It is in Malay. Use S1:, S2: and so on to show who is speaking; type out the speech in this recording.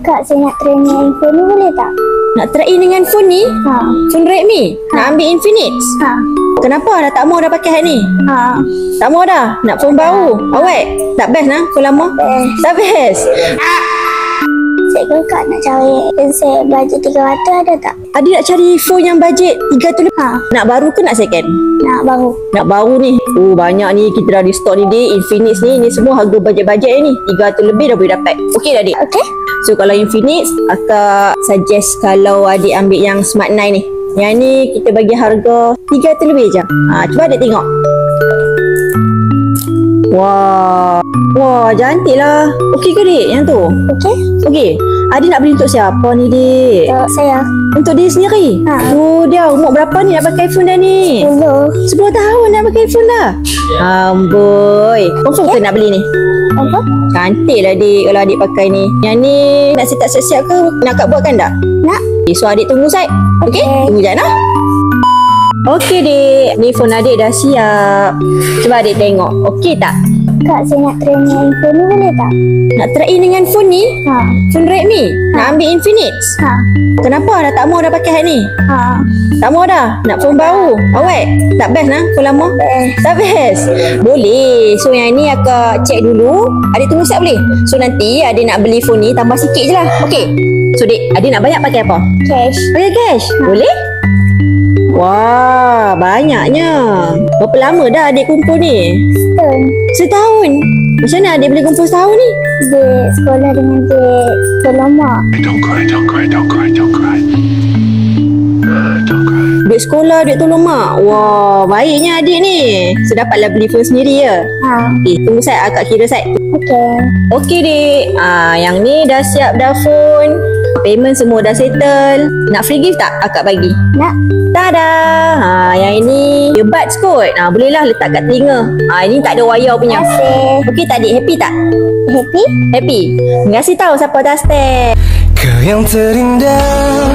S1: Kak, saya nak try dengan phone ni boleh tak?
S2: Nak try dengan phone ni? Phone Redmi? Nak ambil Infinix? Kenapa? Dah tak mau dah pakai ni? Tak mau dah? Nak phone baru? Awet? Tak best lah phone lama? Tak best?
S1: Saya Kak nak cari saya bajet 300 ada tak?
S2: Adik nak cari phone yang bajet 300 lebih? Nak baru ke nak second?
S1: Nak baru.
S2: Nak baru ni. Oh, banyak ni kita dah di store ni dik. Infinix ni. Ni semua harga bajet-bajet ni. 300 lebih dah boleh dapat. Okey dah dik?
S1: Okey.
S2: So kalau Infinix, akak suggest kalau adik ambil yang Smart 9 ni. Yang ni kita bagi harga 300 lebih je. Cuba adik tengok. Wah. Wah, cantik lah. Okey ke dik yang tu?
S1: Okey.
S2: Okey. Adik nak beli untuk siapa ni dik?
S1: Untuk saya.
S2: Untuk dia sendiri? Oh, dia umur berapa ni nak pakai iPhone dah ni? 10 tahun nak pakai iPhone dah? Amboi. Confirm ke nak beli ni?
S1: Apa?
S2: Cantik lah dik kalau adik pakai ni. Yang ni nak set tak siap-siap ke? Nak akak buatkan tak?
S1: Nak.
S2: Okay, so adik tunggu Syed. Okey? Tunggu sekejap lah. Okey dik. Ni phone adik dah siap. Cuba adik tengok. Okey tak?
S1: Kak, saya nak try dengan phone ni boleh tak?
S2: Nak try dengan phone ni? Phone Redmi? Nak ambil Infinix? Kenapa? Dah tak mau dah pakai ni? Tak mau dah? Nak phone baru? Awet? Tak best lah phone lama? Tak best? Boleh. So yang ni akak check dulu. Adik tunggu siap boleh? So nanti adik nak beli phone ni tambah sikit je lah. Okey? So dik, adik nak banyak pakai apa?
S1: Cash.
S2: Pakai cash? Boleh? Wah, banyaknya. Berapa lama dah adik kumpul ni? Setahun? Macam mana adik boleh kumpul setahun ni?
S1: Dek sekolah dengan dek berlama.
S3: Don't cry, don't cry, don't cry, don't cry. Don't cry.
S2: Duit sekolah, duit tolong mak. Wah, baiknya adik ni. So dapatlah beli phone sendiri ya? Okay, tunggu saya akak kira saya.
S1: Okey.
S2: Okey dik. Yang ni dah siap dah phone. Payment semua dah settle. Nak free gift tak akak bagi?
S1: Nak.
S2: Tada. Yang ini earbuds kot. Bolehlah letak kat telinga. Ini tak ada wire punya.
S1: Terima kasih.
S2: Okey tak dik? Happy tak?
S1: Happy?
S2: Happy. Terima kasih tahu siapa dah step.
S3: Kau yang terindah